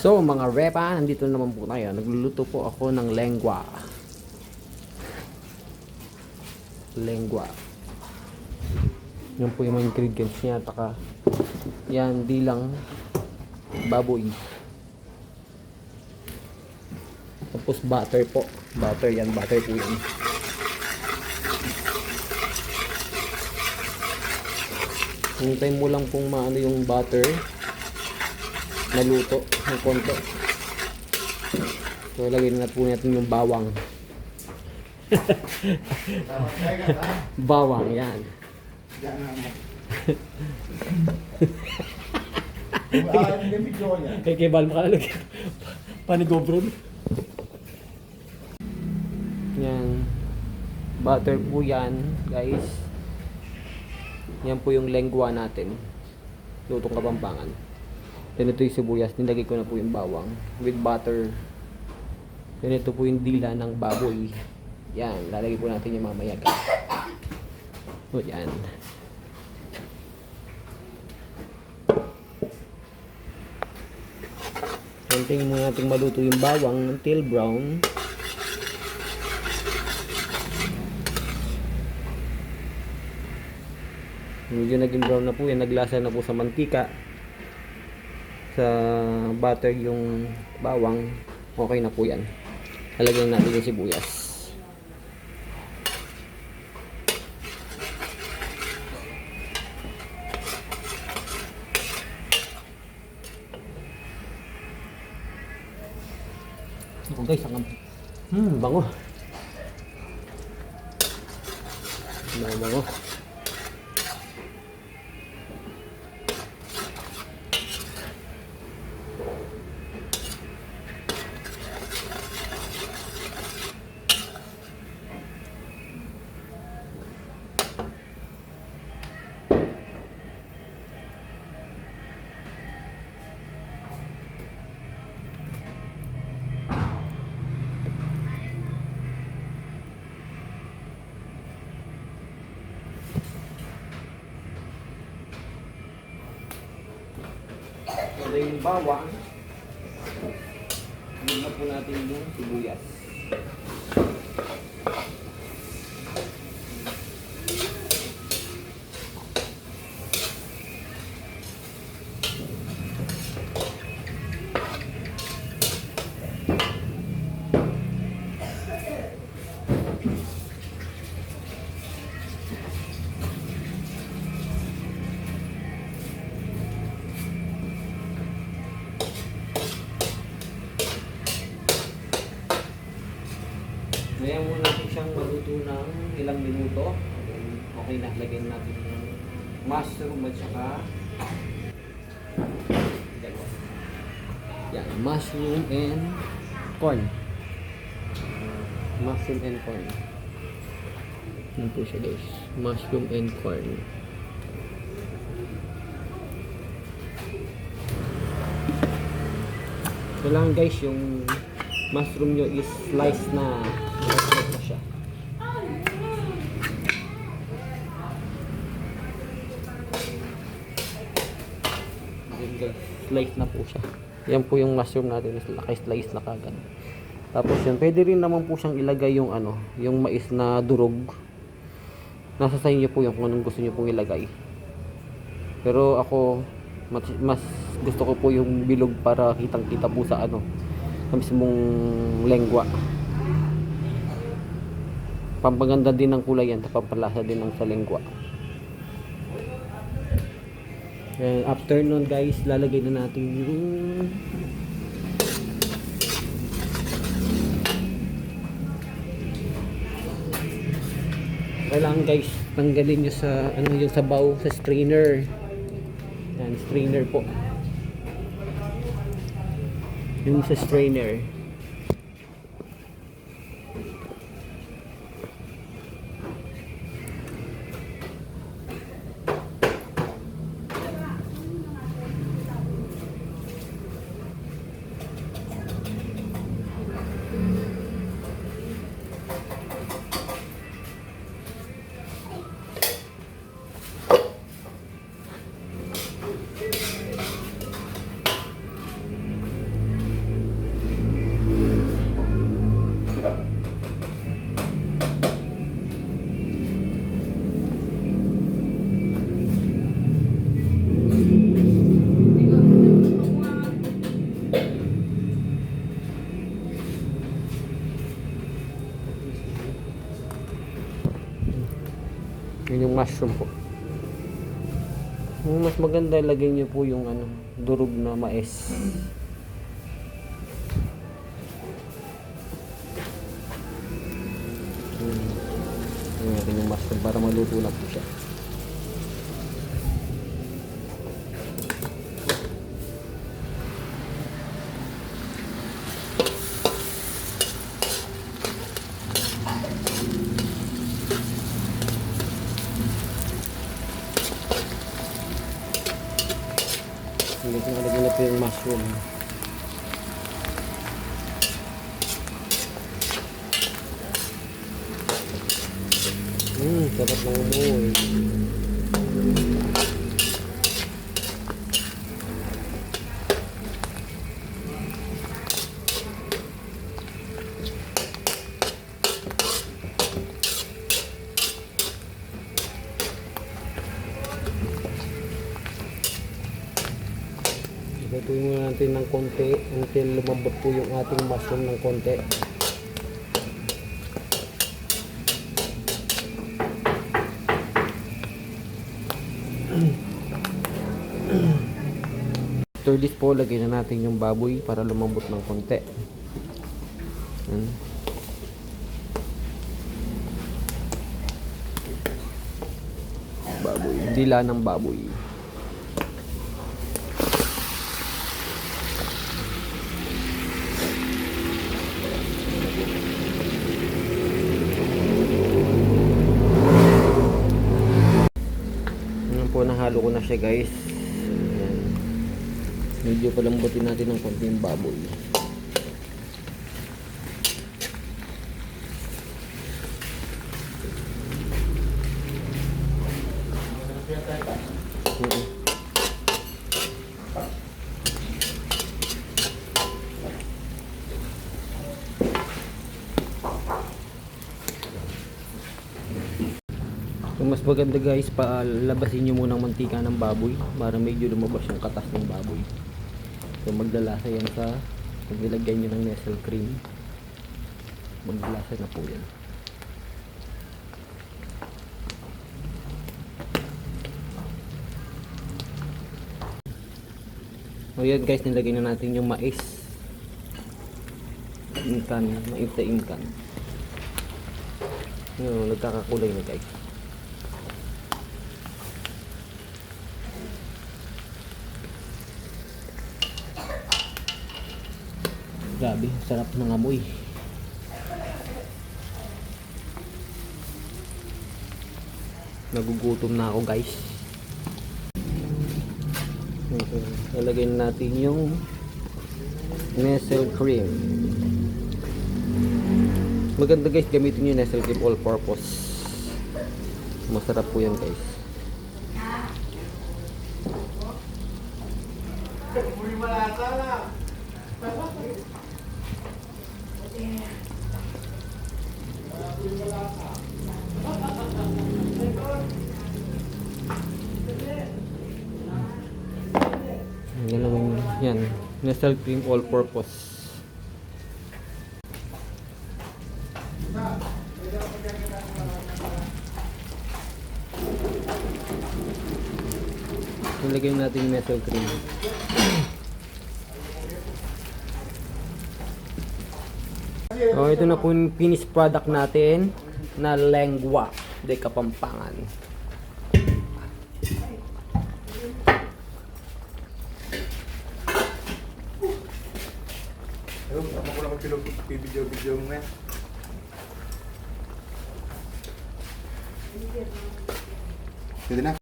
So mga repa, nandito naman po tayo. Nagluluto po ako ng lengua. Lengua. Yan po yung mga ingredients niya. Taka, yan, dilang baboy. Tapos butter po. Butter yan, butter po yan. Hintayin mo lang pong maano yung butter. Naluto ng konti. So lagyan na po natin yung bawang. Bawang yan. Kay Bal makalagay. Panigobron. Yan. Butter po yan, guys. Yan po yung lengua natin. Lutong Kapampangan. Then ito yung sibuyas, nilagay ko na po yung bawang with butter. Then ito po yung dila ng baboy. Yan, lalagay po natin yung mamaya. O yan. Hintayin muna natin maluto yung bawang until brown. Medyo naging brown na po yan, naglasa na po sa mantika. Sa butter yung bawang, okay na po yan. Halagyan natin yung sibuyas. Ako guys, ang bango. Bango. So yung bawang, na po natin yung sibuyas. Ngayon muna natin siyang maluto ng ilang minuto. Okay na, lagyan natin yung mushroom at saka yan, mushroom and corn. Mushroom and corn. Yan po siya guys. Mushroom and corn. Kailangan guys yung mushroom nyo is slice na siya. Slice na po siya. Yan po yung mushroom natin, naka-slice na kagad. Tapos yan, pwede rin naman po siyang ilagay yung yung mais na durog. Nasa sa inyo po yung kung anong gusto niyo pong ilagay. Pero ako mas gusto ko po yung bilog para kitang-kita po sa sa mismong lengua. Pampaganda din ng kulay yan, pampalasa din ng sa lengua. And after nun guys, lalagay na natin yung kailangan guys tanggalin nyo sa yung sabaw sa strainer. Yan, strainer po. Yung sa strainer. yung mushroom po. Yung mas maganda, lagay nyo po yung ano, durog na mais. Yung natin yung mushroom para maluto na po siya. Nalagyan na po yung mushroom. Sarap ng umuwi. Lutuin muna natin ng konti until lumambot po yung ating mushroom ng konti. After this po, lagyan na natin yung baboy para lumambot ng konti. Baboy, dila ng baboy. Po, nahalo ko na siya, guys. Ayan. Medyo palambutin natin ng konti yung baboy. So, mas maganda, guys, palabasin nyo muna ang mantika ng baboy para medyo lumabas yung katas ng baboy. So maglalasa yan sa pag nilagyan nyo ng Nestle cream. Maglalasa na po yan. So yan, guys, nilagay na natin yung mais. Mais na inkan. Nagkakakulay na, guys. Grabe, sarap ng amoy. Nagugutom na ako, guys. Okay. Lalagay natin yung Nestle cream. Maganda, guys, gamitin yung Nestle cream all purpose. Masarap po yan, guys. Yan naman yan. Nestle cream all purpose. Nilagay natin yung Nestle cream. Oh, ito na po yung finished product natin na lengua de Kapampangan. Ayun, tama ko lang mag-video mo yan. Pwede na.